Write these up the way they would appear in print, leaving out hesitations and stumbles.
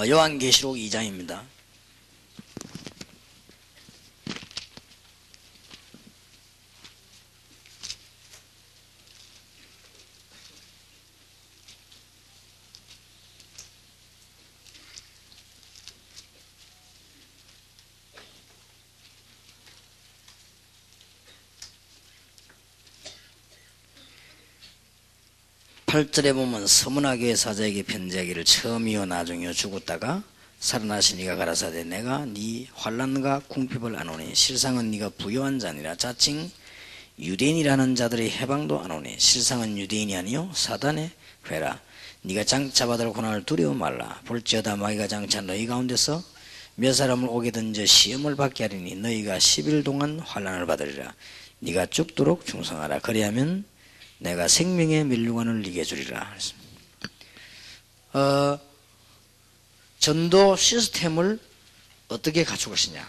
요한계시록 2장입니다. 팔절에 보면 서문화교회 사자에게 편지하기를 처음이요 나중이요 죽었다가 살아나신 이가 가라사대 내가 네 환난과 궁핍을 아노니 실상은 네가 부요한 자니라. 자칭 유대인이라는 자들의 해방도 아노니 실상은 유대인이 아니요 사단의 회라. 네가 장차받을 고난을 두려워 말라. 볼지어다 마귀가 장차 너희 가운데서 몇 사람을 오게 던져 시험을 받게 하리니 너희가 10일 동안 환난을 받으리라. 네가 죽도록 충성하라. 그리하면 내가 생명의 면류관을 네게 주리라. 전도 시스템을 어떻게 갖출 것이냐.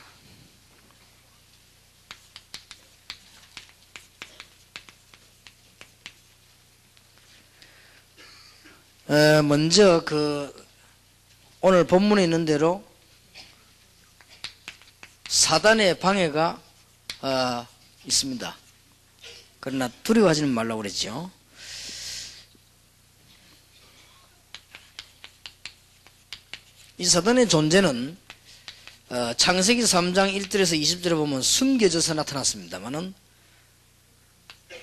먼저 오늘 본문에 있는 대로 사단의 방해가 있습니다. 그러나 두려워하지는 말라고 그랬죠. 이 사단의 존재는 창세기 3장 1절에서 20절에 보면 숨겨져서 나타났습니다만은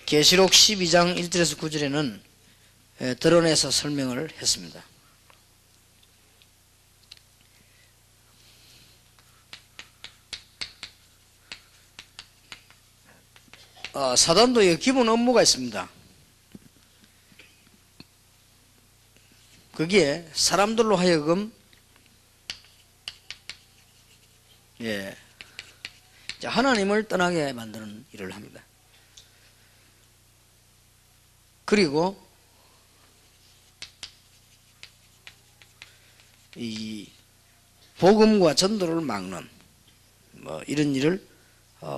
계시록 12장 1절에서 9절에는 드러내서 설명을 했습니다. 사단도 기본 업무가 있습니다. 그게 사람들로 하여금 하나님을 떠나게 만드는 일을 합니다. 그리고 이 복음과 전도를 막는 이런 일을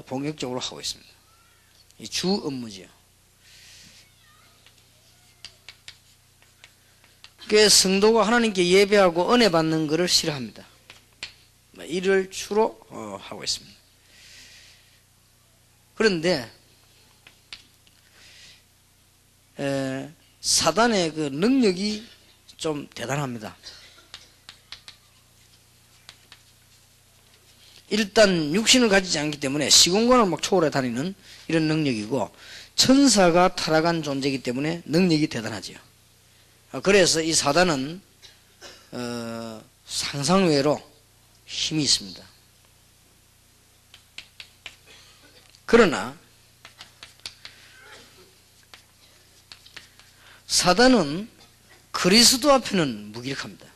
본격적으로 하고 있습니다. 이 주 업무지요. 그 성도가 하나님께 예배하고 은혜 받는 것을 싫어합니다. 이를 주로 하고 있습니다. 그런데 사단의 그 능력이 좀 대단합니다. 일단 육신을 가지지 않기 때문에 시공간을 막 초월해 다니는 이런 능력이고 천사가 타락한 존재이기 때문에 능력이 대단하지요. 그래서 이 사단은 상상외로 힘이 있습니다. 그러나 사단은 그리스도 앞에는 무기력합니다.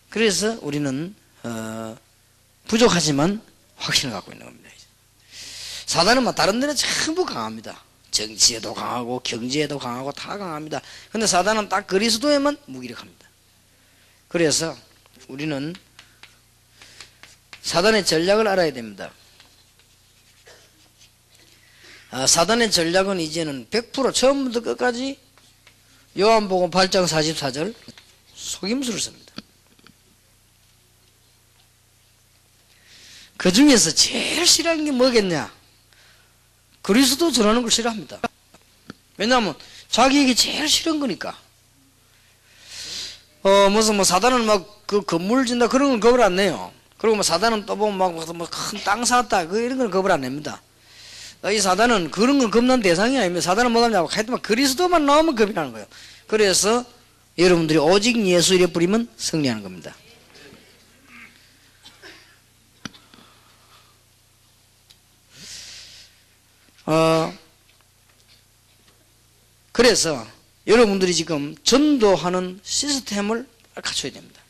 그래서 우리는 부족하지만 확신을 갖고 있는 겁니다. 사단은 다른 데는 전부 강합니다. 정치에도 강하고 경제에도 강하고 다 강합니다. 그런데 사단은 딱 그리스도에만 무기력합니다. 그래서 우리는 사단의 전략을 알아야 됩니다. 사단의 전략은 이제는 100% 처음부터 끝까지 요한복음 8장 44절 속임수를 씁니다. 그 중에서 제일 싫어하는 게 뭐겠냐? 그리스도 전하는 걸 싫어합니다. 왜냐하면 자기에게 제일 싫은 거니까. 무슨 사단은 그 건물 진다 그런 건 겁을 안 내요. 그리고 사단은 또 보면 큰 땅 샀다 이런 건 겁을 안 냅니다. 이 사단은 그런 건 겁난 대상이 아닙니다. 사단은 뭐냐고 하여튼 그리스도만 나오면 겁이 나는 거예요. 그래서 여러분들이 오직 예수 이래 뿌리면 승리하는 겁니다. 그래서 여러분들이 지금 전도하는 시스템을 갖춰야 됩니다.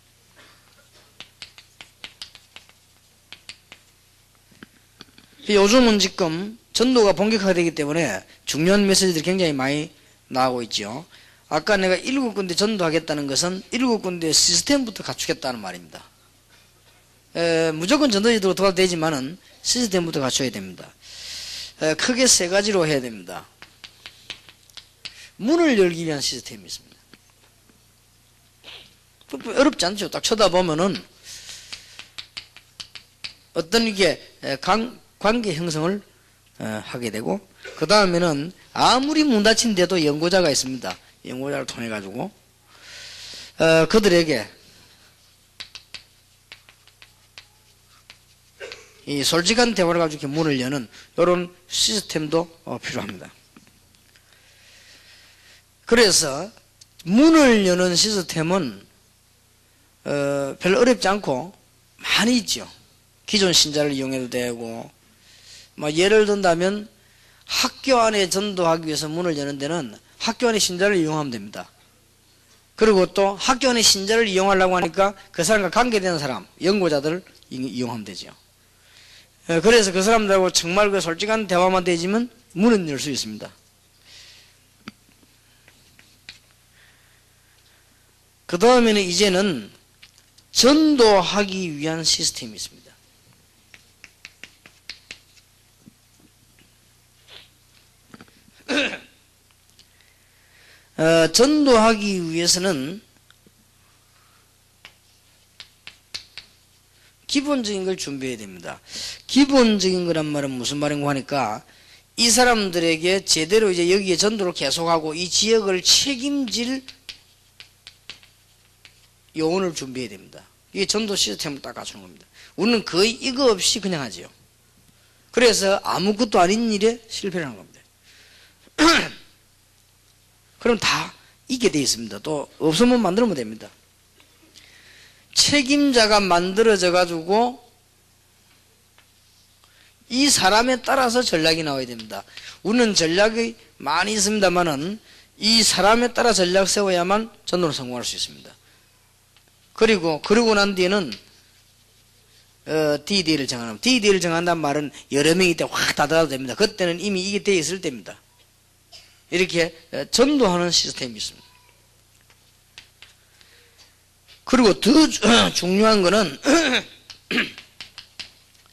요즘은 지금 전도가 본격화되기 때문에 중요한 메시지들이 굉장히 많이 나오고 있죠. 아까 내가 7군데 전도하겠다는 것은 7군데 시스템부터 갖추겠다는 말입니다. 무조건 전도지도 도와도 되지만은 시스템부터 갖춰야 됩니다. 크게 3가지로 해야 됩니다. 문을 열기 위한 시스템이 있습니다. 어렵지 않죠. 딱 쳐다보면은 어떤 이게 관계 형성을 하게 되고, 그 다음에는 아무리 문 닫힌데도 연구자가 있습니다. 연구자를 통해 가지고 그들에게 이 솔직한 대화를 가지고 이렇게 문을 여는 이런 시스템도 필요합니다. 그래서 문을 여는 시스템은 별로 어렵지 않고 많이 있죠. 기존 신자를 이용해도 되고, 예를 든다면 학교 안에 전도하기 위해서 문을 여는 데는 학교 안에 신자를 이용하면 됩니다. 그리고 또 학교 안에 신자를 이용하려고 하니까 그 사람과 관계되는 사람, 연구자들을 이용하면 되죠. 그래서 그 사람들하고 정말 그 솔직한 대화만 되지만 문은 열 수 있습니다. 그 다음에는 이제는 전도하기 위한 시스템이 있습니다. 전도하기 위해서는 기본적인 걸 준비해야 됩니다. 기본적인 거란 말은 무슨 말인가 하니까, 이 사람들에게 제대로 이제 여기에 전도를 계속하고 이 지역을 책임질 요원을 준비해야 됩니다. 이게 전도 시스템을 딱 갖추는 겁니다. 우리는 거의 이거 없이 그냥 하지요. 그래서 아무것도 아닌 일에 실패를 하는 겁니다. 그럼 다 있게 되어 있습니다. 또 없으면 만들면 됩니다. 책임자가 만들어져 가지고 이 사람에 따라서 전략이 나와야 됩니다. 우리는 전략이 많이 있습니다만은 이 사람에 따라 전략 세워야만 전도를 성공할 수 있습니다. 그리고 난 뒤에는 DD를 정하는, DD를 정한다는 말은 여러 명이 때 확 닫아도 됩니다. 그때는 이미 이게 되어 있을 때입니다. 이렇게 전도하는 시스템이 있습니다. 그리고 더 중요한 거는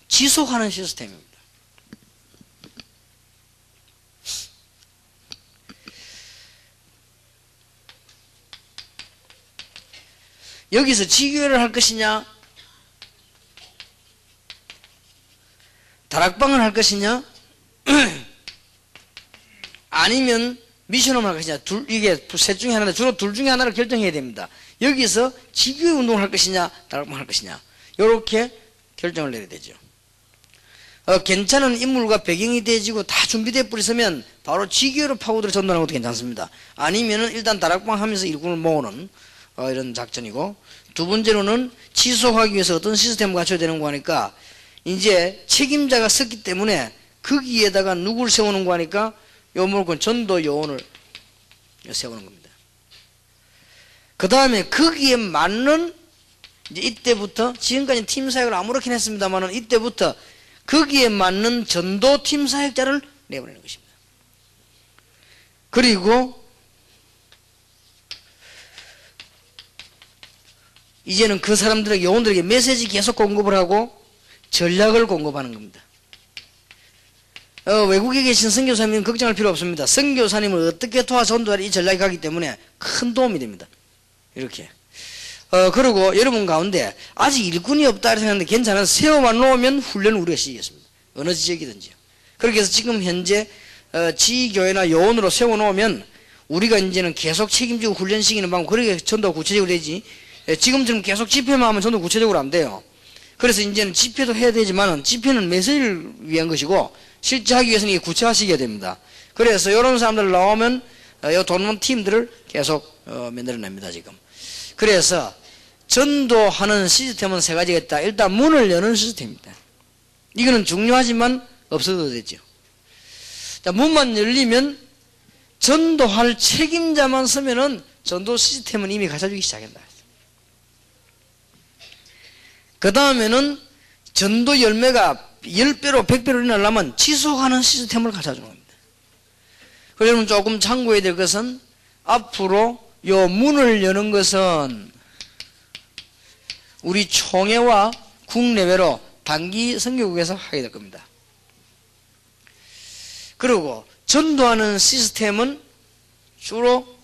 지속하는 시스템입니다. 여기서 지교회를 할 것이냐, 다락방을 할 것이냐, 아니면 미션홈을 할 것이냐, 이게 셋 중에 하나인데 주로 둘 중에 하나를 결정해야 됩니다. 여기서 지교회 운동을 할 것이냐, 다락방을 할 것이냐, 이렇게 결정을 내야 되죠. 괜찮은 인물과 배경이 되어지고 다 준비되어 버리면 바로 지교회로 파고들어 전도하는 것도 괜찮습니다. 아니면은 일단 다락방 하면서 일꾼을 모으는 이런 작전이고, 두 번째로는 지속하기 위해서 어떤 시스템을 갖춰야 되는 거 하니까, 이제 책임자가 섰기 때문에 거기에다가 누구를 세우는 거 하니까 요물건 전도 요원을 세우는 겁니다. 그 다음에 거기에 맞는, 이제 이때부터, 지금까지 팀 사역을 아무렇게나 했습니다만은 이때부터 거기에 맞는 전도 팀 사역자를 내보내는 것입니다. 그리고 이제는 그 사람들에게, 요원들에게 메시지 계속 공급을 하고 전략을 공급하는 겁니다. 외국에 계신 선교사님은 걱정할 필요 없습니다. 선교사님을 어떻게 도와 전도할 이 전략이 가기 때문에 큰 도움이 됩니다. 이렇게. 그리고 여러분 가운데 아직 일꾼이 없다 이렇게 생각하는데 괜찮아요. 세워만 놓으면 훈련을 우리가 시키겠습니다. 어느 지역이든지요. 그렇게 해서 지금 현재 지교회나 요원으로 세워놓으면 우리가 이제는 계속 책임지고 훈련시키는 방법, 그렇게 전도가 구체적으로 되지, 지금처럼 계속 집회만 하면 전도 구체적으로 안 돼요. 그래서 이제는 집회도 해야 되지만 집회는 메시지를 위한 것이고 실제 하기 위해서는 이게 구체화시켜야 됩니다. 그래서 이런 사람들 나오면 이 돕는 팀들을 계속 만들어냅니다. 지금. 그래서 전도하는 시스템은 세 가지가 있다. 일단 문을 여는 시스템입니다. 이거는 중요하지만 없어도 되죠. 자, 문만 열리면 전도할 책임자만 서면은 전도 시스템은 이미 갖춰주기 시작한다. 그 다음에는 전도 열매가 10배로 100배로 일어나려면 지속하는 시스템을 갖춰주는 겁니다. 그래서 여러분 조금 참고해야 될 것은, 앞으로 요 문을 여는 것은 우리 총회와 국내외로 단기 선교국에서 하게 될 겁니다. 그리고 전도하는 시스템은 주로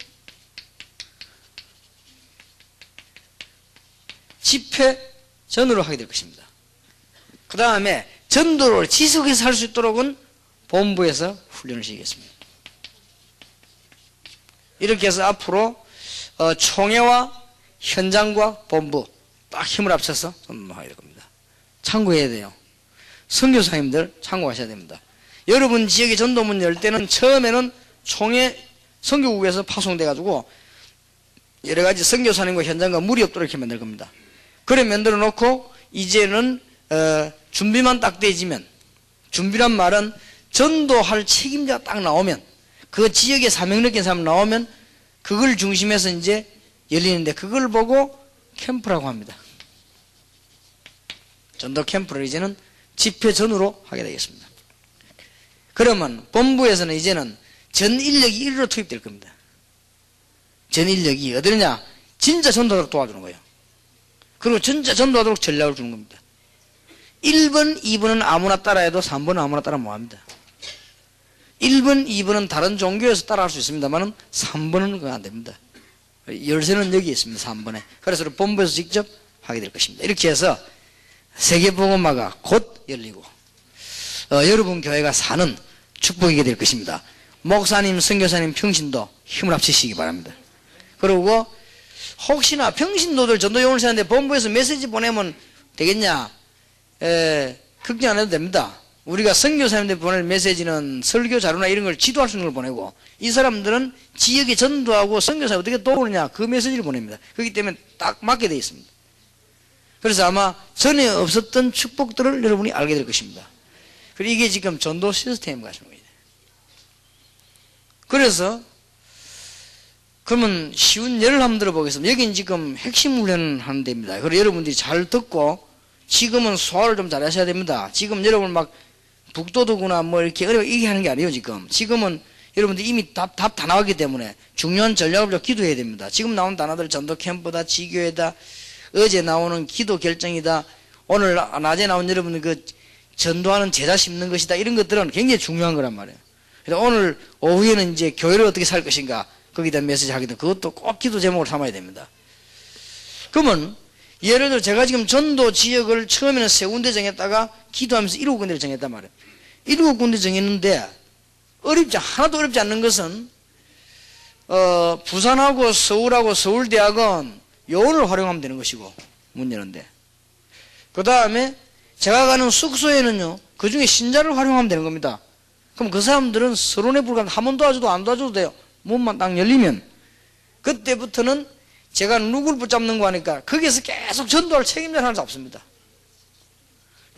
집회 전으로 하게 될 것입니다. 그 다음에 전도를 지속해서 할 수 있도록은 본부에서 훈련을 시키겠습니다. 이렇게 해서 앞으로 총회와 현장과 본부 딱 힘을 합쳐서 전도하게 될 겁니다. 참고해야 돼요. 선교사님들 참고하셔야 됩니다. 여러분 지역에 전도문 열 때는 처음에는 총회 선교국에서 파송돼 가지고 여러 가지 선교사님과 현장과 무리 없도록 이렇게 만들 겁니다. 그래 만들어 놓고 이제는 준비만 딱 되어지면, 준비란 말은 전도할 책임자가 딱 나오면, 그 지역에 사명 느낀 사람 나오면 그걸 중심해서 이제 열리는데, 그걸 보고 캠프라고 합니다. 전도 캠프를 이제는 집회 전으로 하게 되겠습니다. 그러면 본부에서는 이제는 전 인력이 이리로 투입될 겁니다. 전 인력이 어디냐? 진짜 전도하도록 도와주는 거예요. 그리고 진짜 전도하도록 전략을 주는 겁니다. 1번, 2번은 아무나 따라해도 3번은 아무나 따라 못합니다. 1번, 2번은 다른 종교에서 따라할 수 있습니다만 3번은 그거 안 됩니다. 열쇠는 여기 있습니다. 3번에. 그래서 본부에서 직접 하게 될 것입니다. 이렇게 해서 세계복음화가 곧 열리고 여러분 교회가 사는 축복이게 될 것입니다. 목사님, 선교사님, 평신도 힘을 합치시기 바랍니다. 그리고 혹시나 평신도들 전도요원을 세는데 본부에서 메시지 보내면 되겠냐? 걱정 안 해도 됩니다. 우리가 선교사님들 보낼 메시지는 설교 자료나 이런 걸 지도할 수 있는 걸 보내고, 이 사람들은 지역에 전도하고 선교사 어떻게 도우느냐 그 메시지를 보냅니다. 그렇기 때문에 딱 맞게 되어 있습니다. 그래서 아마 전에 없었던 축복들을 여러분이 알게 될 것입니다. 그리고 이게 지금 전도 시스템 같은 거예요. 그래서 그러면 쉬운 예를 한번 들어보겠습니다. 여기는 지금 핵심 훈련을 하는 데입니다. 그리고 여러분들이 잘 듣고 지금은 소화를 좀 잘 하셔야 됩니다. 지금 여러분 막 북도도구나 뭐 이렇게 어려워 이게 하는 게 아니에요. 지금은 여러분들 이미 답 다 나왔기 때문에 중요한 전략을 좀 기도해야 됩니다. 지금 나온 단어들 전도 캠프다, 지교회다, 어제 나오는 기도 결정이다, 오늘 낮에 나온 여러분들 그 전도하는 제자 심는 것이다, 이런 것들은 굉장히 중요한 거란 말이에요. 그래서 오늘 오후에는 이제 교회를 어떻게 살 것인가 거기다 메시지 하기도, 그것도 꼭 기도 제목을 삼아야 됩니다. 그러면 예를 들어 제가 지금 전도 지역을 처음에는 3군데 정했다가 기도하면서 7군데를 정했단 말이에요. 7군데 정했는데 하나도 어렵지 않는 것은 부산하고 서울하고 서울대학은 요원을 활용하면 되는 것이고 문 여는데, 그 다음에 제가 가는 숙소에는요 그 중에 신자를 활용하면 되는 겁니다. 그럼 그 사람들은 서론에 불과한 한 번 도와줘도 안 도와줘도 돼요. 문만 딱 열리면 그때부터는 제가 누굴 붙잡는 거 하니까 거기에서 계속 전도할 책임자를 하나 잡습니다.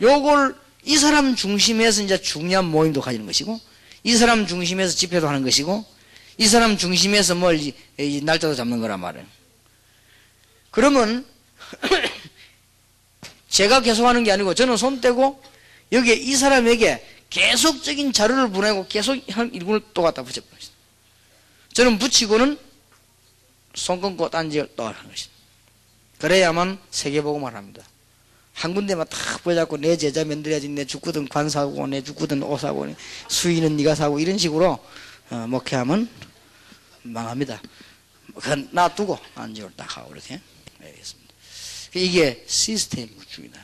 요걸 이 사람 중심에서 이제 중요한 모임도 가지는 것이고, 이 사람 중심에서 집회도 하는 것이고, 이 사람 중심에서 뭘 이 날짜도 잡는 거란 말이에요. 그러면 제가 계속 하는 게 아니고 저는 손 떼고 여기에 이 사람에게 계속적인 자료를 보내고 계속 한 일꾼을 또 갖다 붙여버립니다. 저는 붙이고는 손 끊고 딴 지역을 또 하는 것입니다. 그래야만 세계복음을 합니다. 한 군데만 탁 보여잡고 내 제자 만들어야지, 내 죽거든 관 사고, 내 죽거든 옷 사고, 수위는 네가 사고, 이런 식으로 목회하면 망합니다. 그건 놔두고 딴 지역을 딱 하고 이렇게 알겠습니다. 이게 시스템 구축이다.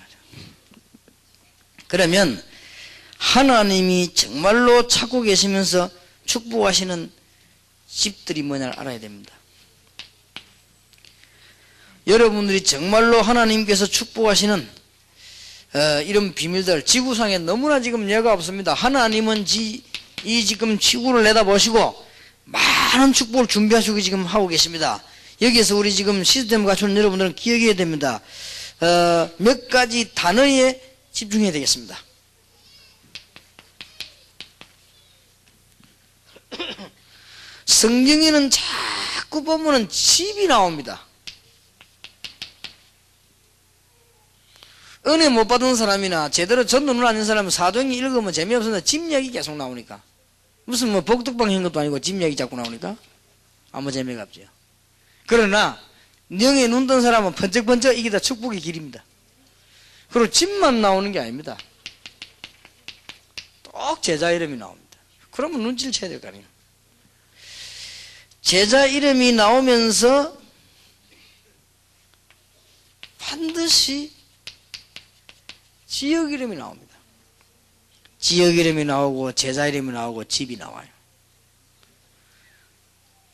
그러면 하나님이 정말로 찾고 계시면서 축복하시는 집들이 뭐냐를 알아야 됩니다. 여러분들이 정말로 하나님께서 축복하시는 이런 비밀들, 지구상에 너무나 지금 예가 없습니다. 하나님은 이 지금 지구를 내다보시고 많은 축복을 준비하시고 지금 하고 계십니다. 여기에서 우리 지금 시스템을 갖춘 여러분들은 기억해야 됩니다. 몇 가지 단어에 집중해야 되겠습니다. 성경에는 자꾸 보면은 집이 나옵니다. 은혜 못 받은 사람이나 제대로 전도를 안 한 사람은 사도행전 읽으면 재미없어서 집 얘기 계속 나오니까, 무슨 뭐 복덕방 한 것도 아니고 집 얘기 자꾸 나오니까 아무 재미가 없죠. 그러나 영에 눈 뜬 사람은 번쩍번쩍 이게 다 축복의 길입니다. 그리고 집만 나오는 게 아닙니다. 꼭 제자 이름이 나옵니다. 그러면 눈치를 채야 될 거 아니에요. 제자 이름이 나오면서 반드시 지역 이름이 나옵니다. 지역 이름이 나오고 제자 이름이 나오고 집이 나와요.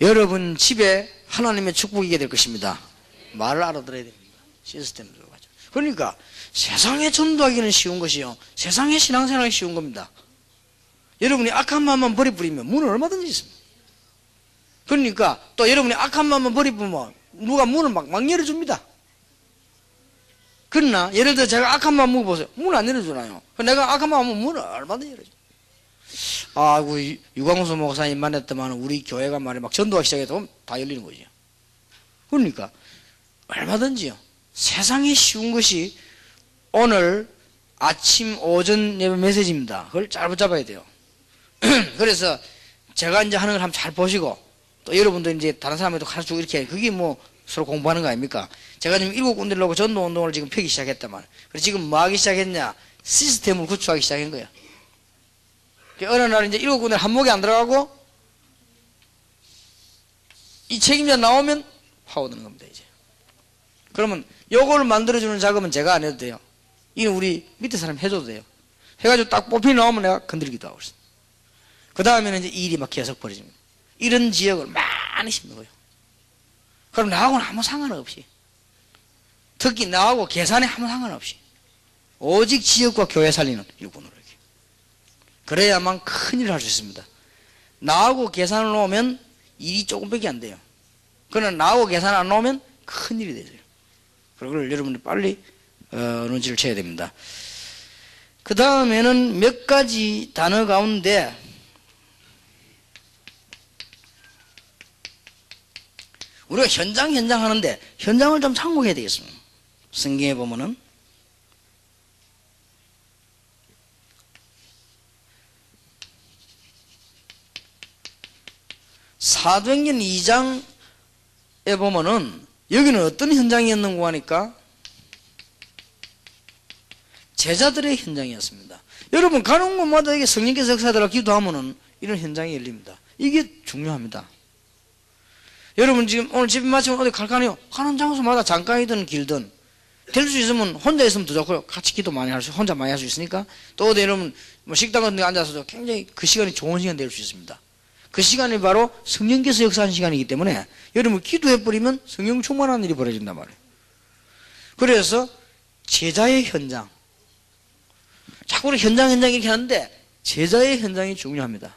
여러분 집에 하나님의 축복이 있게 될 것입니다. 말을 알아들어야 됩니다. 시스템으로 가죠. 그러니까 세상에 전도하기는 쉬운 것이요, 세상에 신앙생활하기 쉬운 겁니다. 여러분이 악한 마음만 버리면 문은 얼마든지 있습니다. 그러니까 또 여러분이 악한 마음만 버리면 누가 문을 막 열어줍니다. 그러나 예를 들어 제가 악한 마음 먹어보세요. 문을 안 열어주나요? 내가 악한 마음 먹으면 문을 얼마든지 열어줘. 아이고, 유광수 목사님 만났더만 우리 교회가 말이야 막 전도하기 시작해도 다 열리는 거죠. 그러니까 얼마든지요. 세상에 쉬운 것이 오늘 아침 오전 예배 메시지입니다. 그걸 잘 붙잡아야 돼요. 그래서 제가 이제 하는 걸 한번 잘 보시고 또 여러분도 이제 다른 사람에도 가르치고 이렇게, 그게 뭐 서로 공부하는 거 아닙니까? 제가 지금 7군데를 놓고 전도 운동을 지금 펴기 시작했다만, 그래서 지금 뭐 하기 시작했냐? 시스템을 구축하기 시작한 거예요. 어느 날 이제 7군데 한목에 안 들어가고 이 책임자 나오면 파고드는 겁니다, 이제. 그러면 요걸 만들어주는 작업은 제가 안 해도 돼요. 이건 우리 밑에 사람이 해줘도 돼요. 해가지고 딱 뽑히 나오면 내가 건드리기도 하고 있어요. 그 다음에는 이제 일이 막 계속 벌어집니다. 이런 지역을 많이 심는 거예요. 그럼 나하고는 아무 상관없이, 특히 나하고 계산에 아무 상관없이 오직 지역과 교회 살리는 일꾼으로 이렇게. 그래야만 큰 일을 할 수 있습니다. 나하고 계산을 놓으면 일이 조금밖에 안 돼요. 그러나 나하고 계산 안 놓으면 큰 일이 되죠. 그걸 여러분들 빨리 눈치를 채야 됩니다. 그 다음에는 몇 가지 단어 가운데 우리가 현장 하는데 현장을 좀 참고해야 되겠습니다. 성경에 보면은 사도행전 2장에 보면은 여기는 어떤 현장이었는고 하니까 제자들의 현장이었습니다. 여러분 가는 곳마다 이게 성령께서 역사하더라 기도하면은 이런 현장이 열립니다. 이게 중요합니다. 여러분 지금 오늘 집에 마치면 어디 갈까요? 가는 장소마다 잠깐이든 길든 될 수 있으면 혼자 있으면 더 좋고요. 같이 기도 많이 할 수, 혼자 많이 할 수 있으니까. 또 어디 여러분 뭐 식당 같은 데 앉아서도 굉장히 그 시간이 좋은 시간 될 수 있습니다. 그 시간이 바로 성령께서 역사하는 시간이기 때문에 여러분 기도해버리면 성령 충만한 일이 벌어진단 말이에요. 그래서 제자의 현장, 자꾸 우리 현장 이렇게 하는데 제자의 현장이 중요합니다.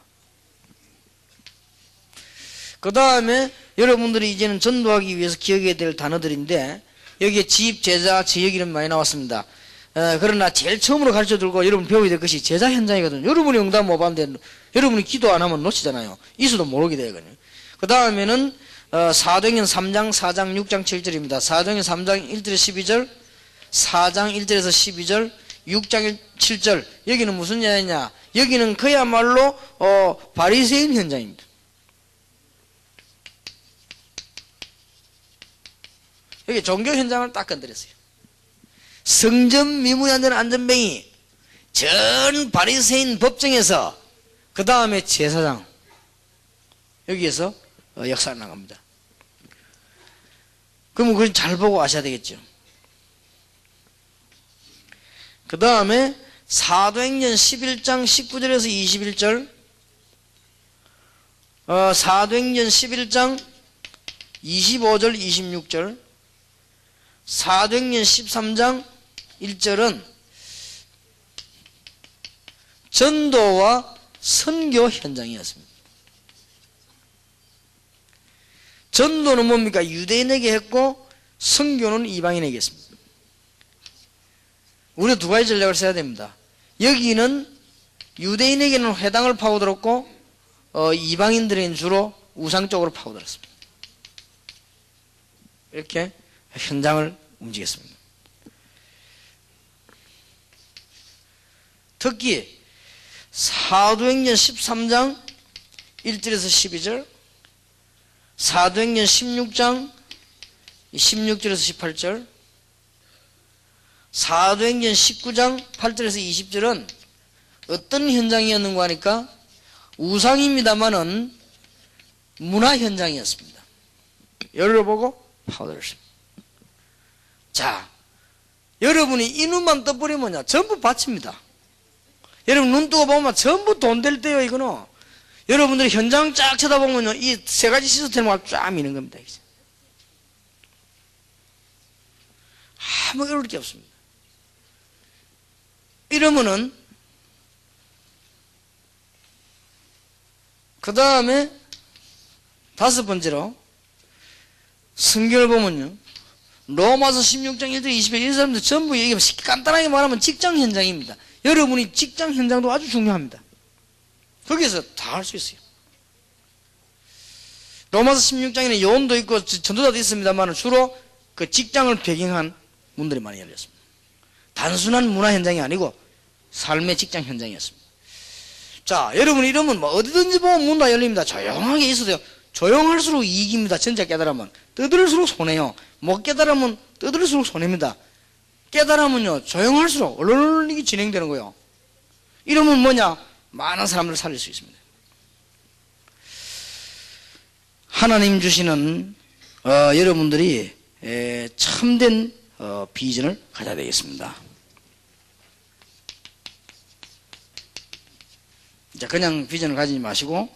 그 다음에 여러분들이 이제는 전도하기 위해서 기억해야 될 단어들인데 여기에 집, 제자, 지역 이름 많이 나왔습니다. 그러나 제일 처음으로 가르쳐들고 여러분 배워야 될 것이 제자 현장이거든요. 여러분이 응답 못 받는데 여러분이 기도 안 하면 놓치잖아요. 있어도 모르게 되거든요. 그 다음에는 사도행전 3장, 4장, 6장, 7절입니다. 사도행전 3장 1절에서 12절, 4장 1절에서 12절, 6장 7절. 여기는 무슨 현장이냐? 여기는 그야말로 바리새인 현장입니다. 여기 종교 현장을 딱 건드렸어요. 성전 미문에 앉은 안전뱅이, 전 바리새인 법정에서 그 다음에 제사장, 여기에서 역사가 나갑니다. 그러면 그걸 잘 보고 아셔야 되겠죠. 그 다음에 사도행전 11장 19절에서 21절, 사도행전 11장 25절 26절, 사도행전 13장 1절은 전도와 선교 현장이었습니다. 전도는 뭡니까? 유대인에게 했고 선교는 이방인에게 했습니다. 우리가 두 가지 전략을 써야 됩니다. 여기는 유대인에게는 회당을 파고들었고 이방인들은 주로 우상 쪽으로 파고들었습니다. 이렇게 현장을 움직였습니다. 특히 사도행전 13장 1절에서 12절, 사도행전 16장 16절에서 18절, 사도행전 19장 8절에서 20절은 어떤 현장이었는가 하니까 우상입니다마는 문화 현장이었습니다. 열어보고 파고들었습니다. 자, 여러분이 이 눈만 떠버리면요 전부 밭입니다. 여러분 눈 뜨고 보면 전부 돈 될 때요. 이거는 여러분들이 현장 쫙 쳐다보면요 이 세 가지 시스템을 쫙 미는 겁니다. 아무 어려울 게 없습니다. 이러면은 그 다음에 다섯 번째로 성경을 보면요 로마서 16장 1절 20절 이 사람들 전부 이게 간단하게 말하면 직장 현장입니다. 여러분이 직장 현장도 아주 중요합니다. 거기에서 다 할 수 있어요. 로마서 16장에는 요원도 있고 전도자도 있습니다만 주로 그 직장을 배경한 문들이 많이 열렸습니다. 단순한 문화 현장이 아니고 삶의 직장 현장이었습니다. 자, 여러분 이러면 뭐 어디든지 보면 문 다 열립니다. 조용하게 있어도요. 조용할수록 이익입니다. 진짜 깨달으면. 떠들을수록 손해요. 못 깨달으면 떠들을수록 손해입니다. 깨달으면요. 조용할수록 얼른이 진행되는 거예요. 이러면 뭐냐? 많은 사람들을 살릴 수 있습니다. 하나님 주시는 여러분들이 참된 비전을 가져야 되겠습니다. 자, 그냥 비전을 가지지 마시고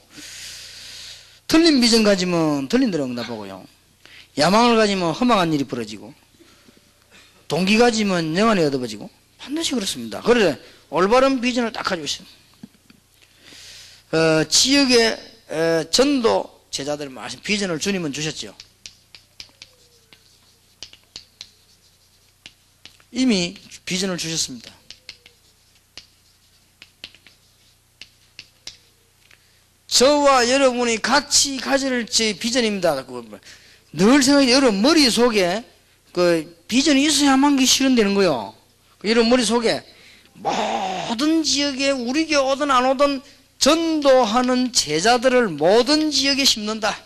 틀린 비전 가지면 틀린 대로 응답하고요. 야망을 가지면 허망한 일이 벌어지고 동기 가지면 영안이 얻어버지고 반드시 그렇습니다. 그래 올바른 비전을 딱 가지고 있어요. 지역의 전도 제자들 말씀 비전을 주님은 주셨죠. 이미 비전을 주셨습니다. 저와 여러분이 같이 가질 제 비전입니다. 늘 생각해 여러분 머릿속에 그 비전이 있어야만 실현되는 거예요. 여러분 머릿속에 모든 지역에 우리 교회 오든 안 오든 전도하는 제자들을 모든 지역에 심는다.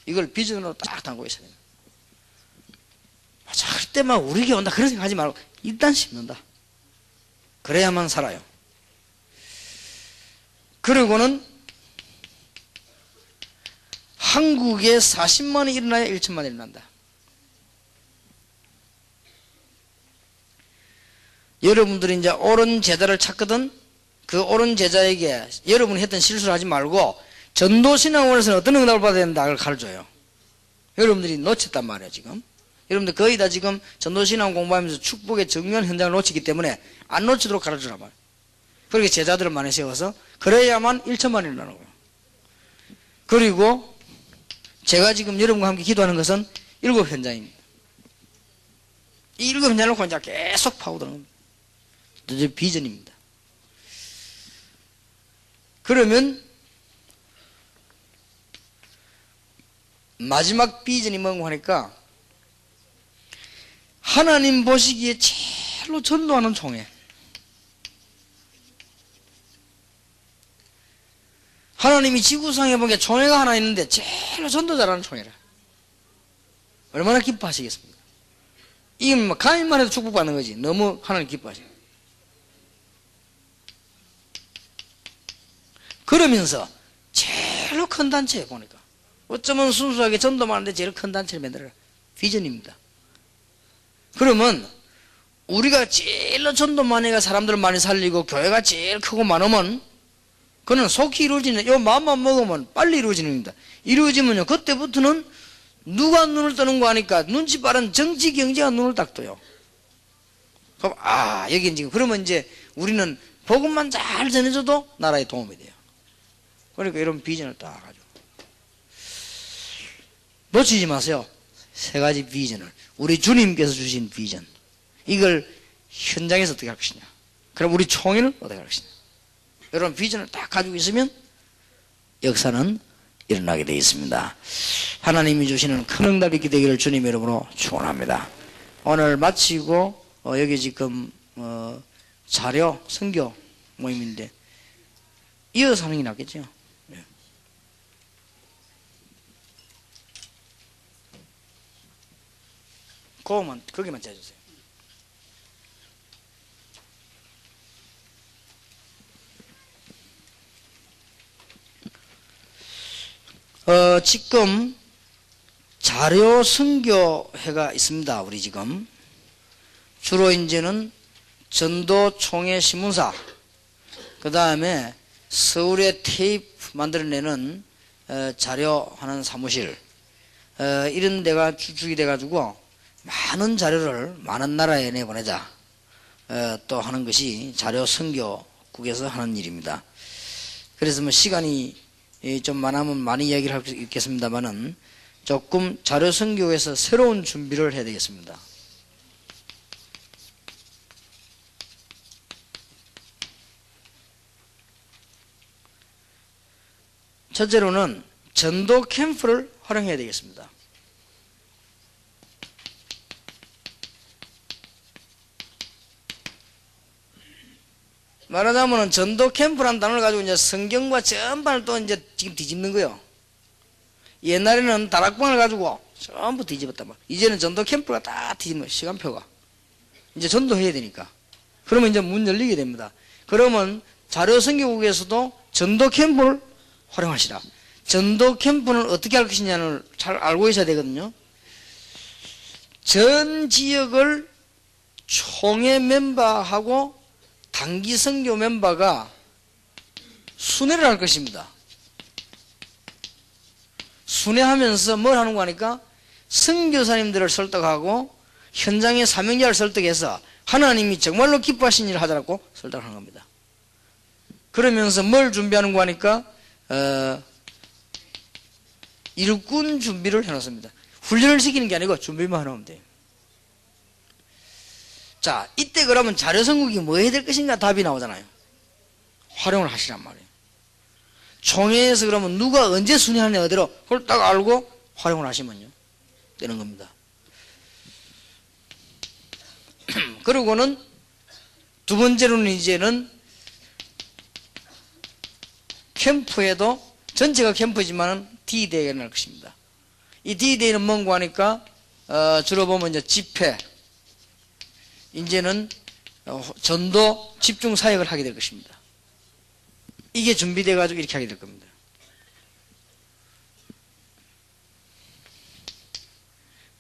이걸 비전으로 딱 담고 있어야 됩니다. 절대만 우리 교회 온다 그런 생각하지 말고 일단 심는다. 그래야만 살아요. 그리고는 한국에 40만이 일어나야 1천만이 일어난다. 여러분들이 이제 옳은 제자를 찾거든 그 옳은 제자에게 여러분이 했던 실수를 하지 말고 전도신앙원에서는 어떤 응답을 받아야 된다 그걸 가르쳐줘요. 여러분들이 놓쳤단 말이에요. 지금 여러분들 거의 다 지금 전도신앙 공부하면서 축복의 정면 현장을 놓치기 때문에 안 놓치도록 가르쳐라 말이에요. 그렇게 제자들을 많이 세워서 그래야만 1천만이 일어나는 거예요. 그리고 제가 지금 여러분과 함께 기도하는 것은 7현장입니다. 이 7현장을 놓고 이제 계속 파고드는 겁니다. 제 비전입니다. 그러면 마지막 비전이 뭔가 하니까 하나님 보시기에 제일로 전도하는 총회. 하나님이 지구상에 보기에 총회가 하나 있는데 제일로 전도 잘하는 총회라. 얼마나 기뻐하시겠습니까? 이건 뭐 가인만 해도 축복받는 거지. 너무 하나님 기뻐하시고. 그러면서 제일로 큰 단체 보니까 어쩌면 순수하게 전도만 하는데 제일 큰 단체를 만들어라. 비전입니다. 그러면 우리가 제일로 전도만 해가 사람들을 많이 살리고 교회가 제일 크고 많으면 그는 속히 이루어지는 요 마음만 먹으면 빨리 이루어지는 겁니다. 이루어지면요 그때부터는 누가 눈을 뜨는 거 하니까 눈치 빠른 정치 경제가 눈을 딱 떠요. 그럼 여기 지금 그러면 이제 우리는 복음만 잘 전해줘도 나라에 도움이 돼요. 그러니까 이런 비전을 딱 가지고 놓치지 마세요. 세 가지 비전을 우리 주님께서 주신 비전 이걸 현장에서 어떻게 할 것이냐 그럼 우리 총회는 어떻게 할 것이냐 이런 비전을 딱 가지고 있으면 역사는 일어나게 되어 있습니다. 하나님이 주시는 큰 응답이 있게 되기를 주님 이름으로 축원합니다. 오늘 마치고 여기 지금 자료 선교 모임인데 이어서 하는 게 낫겠죠. 네. 거기만 짜주세요. 지금 자료 선교회가 있습니다. 우리 지금 주로 이제는 전도 총회 신문사, 그 다음에 서울에 테이프 만들어내는 자료하는 사무실, 이런 데가 주축이 돼가지고 많은 자료를 많은 나라에 내보내자 또 하는 것이 자료 선교국에서 하는 일입니다. 그래서 뭐 시간이 좀 많으면 많이 이야기를 할 수 있겠습니다만은 조금 자료 선교에서 새로운 준비를 해야 되겠습니다. 첫째로는 전도 캠프를 활용해야 되겠습니다. 말하자면 전도 캠프라는 단어를 가지고 이제 성경과 전반을 또 이제 지금 뒤집는 거예요. 옛날에는 다락방을 가지고 전부 뒤집었단 말이에요. 이제는 전도 캠프가 다 뒤집는 거예요. 시간표가. 이제 전도해야 되니까. 그러면 이제 문 열리게 됩니다. 그러면 자료 선교국에서도 전도 캠프를 활용하시라. 전도 캠프는 어떻게 할 것이냐를 잘 알고 있어야 되거든요. 전 지역을 총회 멤버하고 단기 선교 멤버가 순회를 할 것입니다. 순회하면서 뭘 하는 거 하니까 선교사님들을 설득하고 현장의 사명자를 설득해서 하나님이 정말로 기뻐하신 일을 하자고 설득하는 겁니다. 그러면서 뭘 준비하는 거 하니까 일꾼 준비를 해놓습니다. 훈련을 시키는 게 아니고 준비만 해놓으면 돼요. 자, 이때 그러면 자료선국이 뭐 해야 될 것인가 답이 나오잖아요. 활용을 하시란 말이에요. 총회에서 그러면 누가 언제 순회하느냐 어디로 그걸 딱 알고 활용을 하시면요 되는 겁니다. 그리고는 두 번째로는 이제는 캠프에도 전체가 캠프지만은 D-Day가 날 것입니다. 이 D-Day는 뭔고 하니까 주로 보면 이제 집회, 이제는 전도 집중 사역을 하게 될 것입니다. 이게 준비돼 가지고 이렇게 하게 될 겁니다.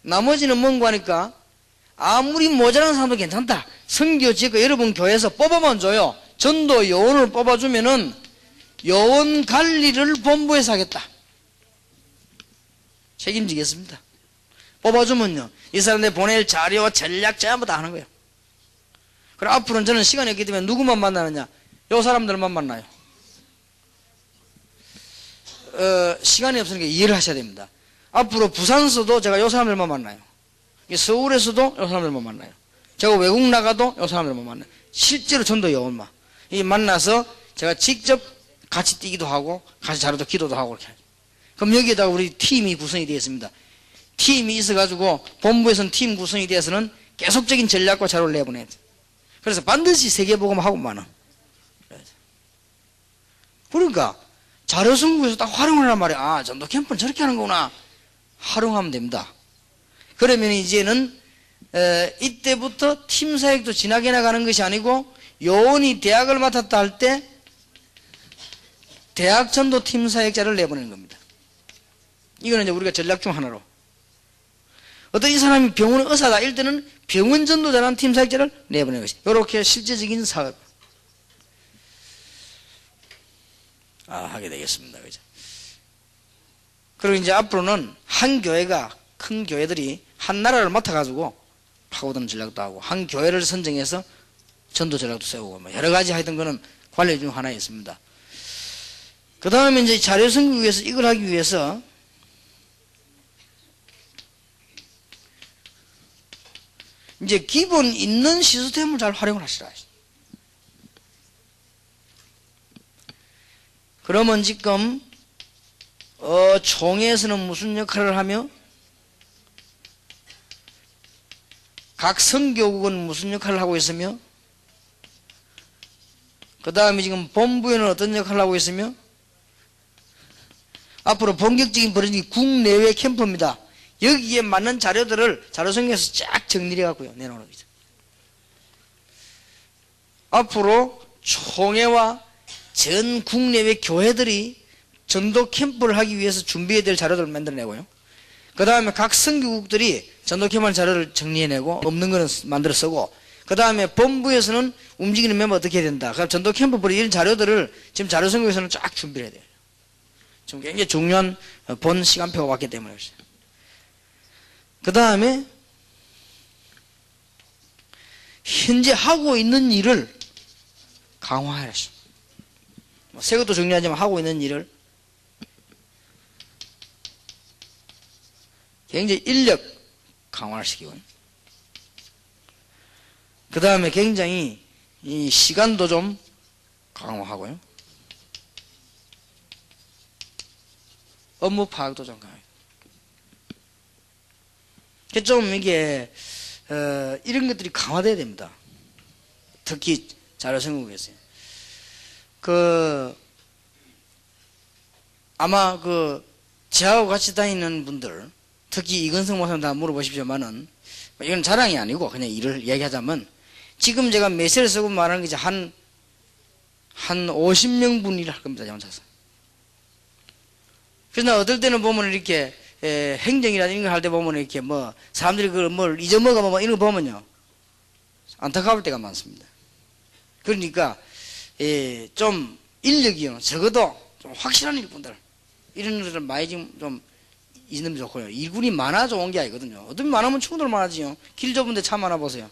나머지는 뭔고 하니까 아무리 모자란 사람도 괜찮다. 선교 지역 여러분 교회에서 뽑아만 줘요. 전도 요원을 뽑아주면은 요원 관리를 본부에서 하겠다. 책임지겠습니다. 뽑아주면요 이 사람들 보낼 자료 전략 전부 다 하는 거예요. 그럼 앞으로는 저는 시간이 없기 때문에 누구만 만나느냐 요 사람들만 만나요. 시간이 없으니까 이해를 하셔야 됩니다. 앞으로 부산에서도 제가 요 사람들만 만나요. 서울에서도 요 사람들만 만나요. 제가 외국 나가도 요 사람들만 만나요. 실제로 전도 요원만 이 만나서 제가 직접 같이 뛰기도 하고 같이 자료도 기도도 하고 이렇게 하죠. 그럼 여기에다가 우리 팀이 구성이 되어 있습니다. 팀이 있어가지고 본부에서는 팀 구성이 되어서는 계속적인 전략과 자료를 내보내야 돼. 그래서 반드시 세계복음 하고 많아. 그러니까 자료선국에서 딱 활용을 하란 말이야. 아, 전도 캠프는 저렇게 하는 거구나. 활용하면 됩니다. 그러면 이제는 이때부터 팀 사역도 진하게 나가는 것이 아니고 요원이 대학을 맡았다 할 때 대학 전도 팀 사역자를 내보내는 겁니다. 이거는 이제 우리가 전략 중 하나로. 어떤 이 사람이 병원 의사다 이럴 때는 병원 전도자라는 팀 사역자를 내보내는 것이. 이렇게 실제적인 사업. 하게 되겠습니다. 그죠? 그리고 이제 앞으로는 한 교회가 큰 교회들이 한 나라를 맡아가지고 파고드는 전략도 하고 한 교회를 선정해서 전도 전략도 세우고 뭐 여러 가지 하여튼 거는 관리 중 하나였습니다. 그 다음에 이제 자료 선국에서 이걸 하기 위해서 이제 기본 있는 시스템을 잘 활용을 하시라. 그러면 지금 총회에서는 무슨 역할을 하며 각 선교국은 무슨 역할을 하고 있으며 그 다음에 지금 본부에는 어떤 역할을 하고 있으며 앞으로 본격적인 버릇이 국내외 캠프입니다. 여기에 맞는 자료들을 자료선교에서 쫙 정리해 갖고요 내놓는 거죠. 앞으로 총회와 전 국내외 교회들이 전도 캠프를 하기 위해서 준비해야 될 자료들을 만들어내고요. 그 다음에 각 선교국들이 전도 캠프 자료를 정리해내고 없는 거는 만들어 쓰고, 그 다음에 본부에서는 움직이는 멤버 어떻게 해야 된다. 그럼 전도 캠프 이런 자료들을 지금 자료 선교에서는 쫙 준비를 해야 돼요. 지금 굉장히 중요한 본 시간표가 왔기 때문에 그렇죠. 그 다음에 현재 하고 있는 일을 강화하라. 새 것도 중요하지만 하고 있는 일을 굉장히 인력 강화를 시키고, 그 다음에 굉장히 이 시간도 좀 강화하고요. 업무 파악도 좀 강화해요. 좀 이게 이런 것들이 강화돼야 됩니다. 특히 자료선국에서요. 아마 저하고 같이 다니는 분들, 특히 이건성 목사님 다 물어보십시오만은, 이건 자랑이 아니고 그냥 일을 이야기하자면, 지금 제가 메시지를 쓰고 말하는 게 이제 한 50명분 일을 할 겁니다. 혼자서. 그래서 어떨 때는 보면 이렇게 행정이나 이런 걸 할 때 보면 이렇게 사람들이 그걸 뭘 잊어먹어 이런 거 보면요, 안타까울 때가 많습니다. 그러니까 좀 인력이요, 적어도 좀 확실한 일꾼들, 이런 것들은 많이 좀 있으면 좋고요. 일꾼이 많아 좋은 게 아니거든요. 어떤 많으면 충분히 많아지요. 길 좁은데 차 많아 보세요.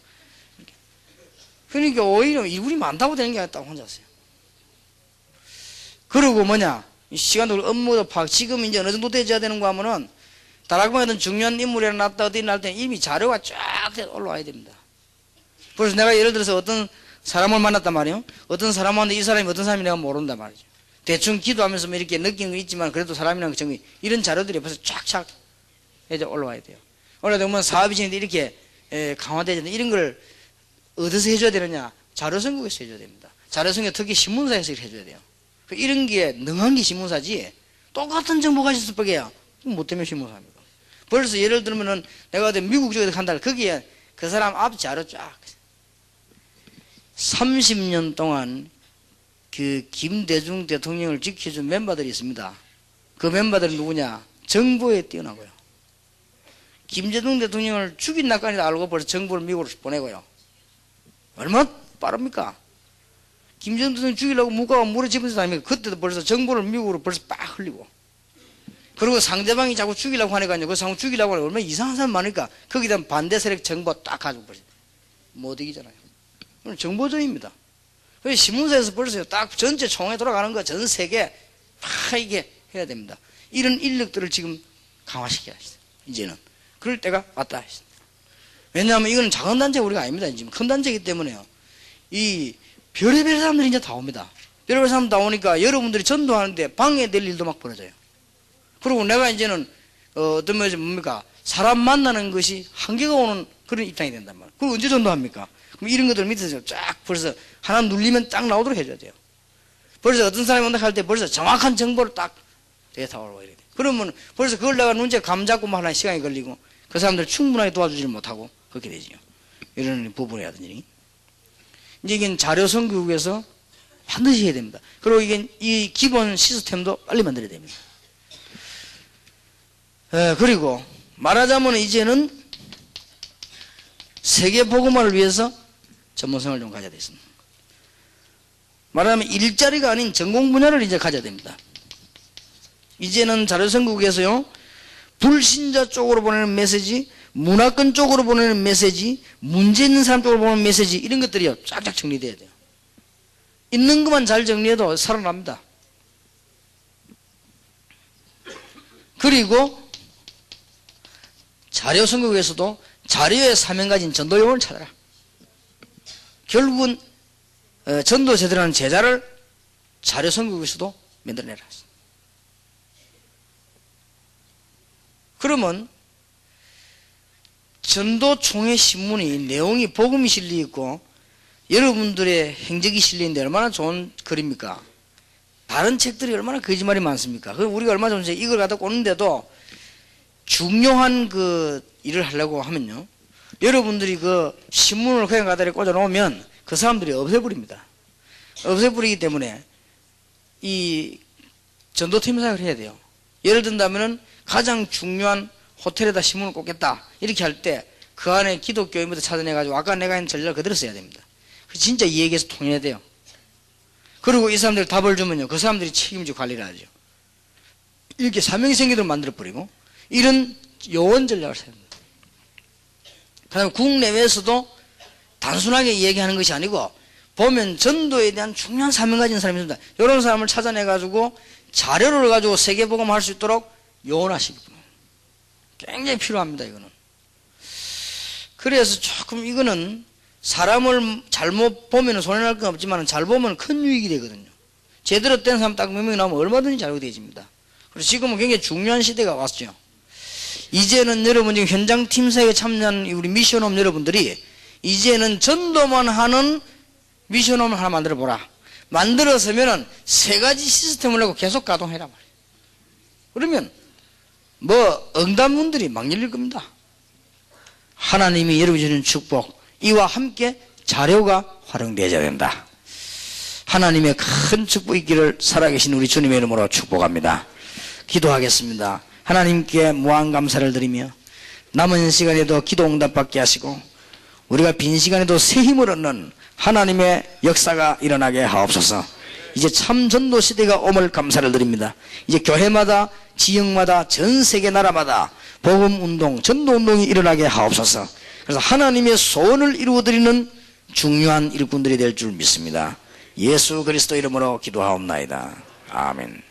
그러니까 오히려 일꾼이 많다고 되는 게 아니라 혼자서요. 그리고 시간도 업무도 파악, 지금 이제 어느 정도 돼야 되는 거 하면은, 다락방에 어떤 중요한 인물이 났다 어디 날 때는 이미 자료가 쫙 올라와야 됩니다. 그래서 내가 예를 들어서 어떤 사람을 만났단 말이에요. 어떤 사람한테 이 사람이 어떤 사람이 내가 모른단 말이죠. 대충 기도하면서 이렇게 느끼는 거 있지만 그래도 사람이라는 정의, 이런 자료들이 벌써 쫙쫙 이제 올라와야 돼요. 올라오다 보면 사업이 진행돼 이렇게 강화되야 되는데, 이런 걸 어디서 해줘야 되느냐? 자료선국에서 해줘야 됩니다. 자료선국 특히 신문사에서 해줘야 돼요. 이런 게 능한 게 신문사지, 똑같은 정보가 있을 뻔해요. 못 되면 신문사입니다. 벌써 예를 들면은 내가 어디 미국 쪽에 간다, 거기에 그 사람 앞 자료 쫙 30년 동안 김대중 대통령을 지켜준 멤버들이 있습니다. 그 멤버들은 누구냐? 정보에 뛰어나고요. 김대중 대통령을 죽인 낙관이다 알고 벌써 정보를 미국으로 보내고요. 얼마나 빠릅니까? 김대중 대통령 죽이려고 무가가 물에 집어서 아닙니까? 그때도 벌써 정보를 미국으로 벌써 빡 흘리고. 그리고 상대방이 자꾸 죽이려고 하니까요. 그 상대 죽이려고 하니까 얼마나 이상한 사람 많으니까 거기다 반대 세력 정보 딱 가지고 벌써 못 이기잖아요. 정보전입니다. 그래서 신문사에서 벌써 딱 전체 총회 돌아가는 거 전 세계 다 이게 해야 됩니다. 이런 인력들을 지금 강화시켜야 합니다. 이제는 그럴 때가 왔다. 왜냐하면 이거는 작은 단체가 우리가 아닙니다. 지금 큰 단체이기 때문에요. 이 별의별 사람들이 이제 다 옵니다. 별의별 사람 다 오니까 여러분들이 전도하는데 방해될 일도 막 벌어져요. 그리고 내가 이제는 어떤 면에서 뭡니까? 사람 만나는 것이 한계가 오는 그런 입장이 된단 말이에요. 그럼 언제 전도합니까? 그럼 이런 것들 밑에서 쫙 벌써 하나 눌리면 딱 나오도록 해줘야 돼요. 벌써 어떤 사람이 온다 할 때 벌써 정확한 정보를 딱 데이터로 와야 돼요. 그러면 벌써 그걸 내가 문제 감 잡고 하는 시간이 걸리고 그 사람들 충분하게 도와주지를 못하고 그렇게 되지요. 이런 부분을 해야 되니. 이제 이게 자료선교국에서 반드시 해야 됩니다. 그리고 이게 이 기본 시스템도 빨리 만들어야 됩니다. 그리고 말하자면 이제는 세계 복음화를 위해서 전문성을 좀 가져야 되겠습니다. 말하자면 일자리가 아닌 전공 분야를 이제 가져야 됩니다. 이제는 자료선국에서요, 불신자 쪽으로 보내는 메시지, 문화권 쪽으로 보내는 메시지, 문제 있는 사람 쪽으로 보내는 메시지, 이런 것들이요 쫙쫙 정리돼야 돼요. 있는 것만 잘 정리해도 살아납니다. 그리고 자료선국에서도 자료의 사명 가진 전도요원을 찾아라. 결국은 전도 제대로 하는 제자를 자료선국에서도 만들어내라. 그러면 전도총회 신문이 내용이 복음이 실려있고 여러분들의 행적이 실려있는데 얼마나 좋은 글입니까? 다른 책들이 얼마나 거짓말이 많습니까? 우리가 얼마 전에 이걸 갖다 꽂는데도 중요한 그 일을 하려고 하면요, 여러분들이 그 신문을 그냥 갖다 꽂아 놓으면 그 사람들이 없애버립니다. 없애버리기 때문에 이 전도팀 생각을 해야 돼요. 예를 든다면은 가장 중요한 호텔에다 신문을 꽂겠다 이렇게 할 때 그 안에 기독교인부터 찾아내가지고 아까 내가 했는 전략을 그대로 써야 됩니다. 진짜 이 얘기에서 통해야 돼요. 그리고 이 사람들 답을 주면요 그 사람들이 책임지고 관리를 하죠. 이렇게 사명이 생기도록 만들어버리고 이런 요원 전략을 써야 됩니다. 그 다음에 국내외에서도 단순하게 얘기하는 것이 아니고 보면 전도에 대한 중요한 사명 가진 사람이 있습니다. 이런 사람을 찾아내가지고 자료를 가지고 세계복음할 수 있도록 요원하시기 바랍니다. 굉장히 필요합니다. 이거는. 그래서 조금 이거는 사람을 잘못 보면 손해날 건 없지만 잘 보면 큰 유익이 되거든요. 제대로 된 사람 딱 몇 명이 나오면 얼마든지 잘 되어집니다. 그래서 지금은 굉장히 중요한 시대가 왔죠. 이제는 여러분 지금 현장 팀사에 참여한 우리 미션홈 여러분들이 이제는 전도만 하는 미션홈을 하나 만들어 보라. 만들었으면은 세 가지 시스템을 하고 계속 가동해라 말이에요. 그러면 뭐 응답문들이 막 열릴 겁니다. 하나님이 여러분이 주는 축복 이와 함께 자료가 활용되어야 된다. 하나님의 큰 축복 있기를 살아계신 우리 주님의 이름으로 축복합니다. 기도하겠습니다. 하나님께 무한 감사를 드리며 남은 시간에도 기도 응답받게 하시고 우리가 빈 시간에도 새 힘을 얻는 하나님의 역사가 일어나게 하옵소서. 이제 참 전도 시대가 오물 감사를 드립니다. 이제 교회마다 지역마다 전 세계 나라마다 복음운동 전도운동이 일어나게 하옵소서. 그래서 하나님의 소원을 이루어드리는 중요한 일꾼들이 될 줄 믿습니다. 예수 그리스도 이름으로 기도하옵나이다. 아멘.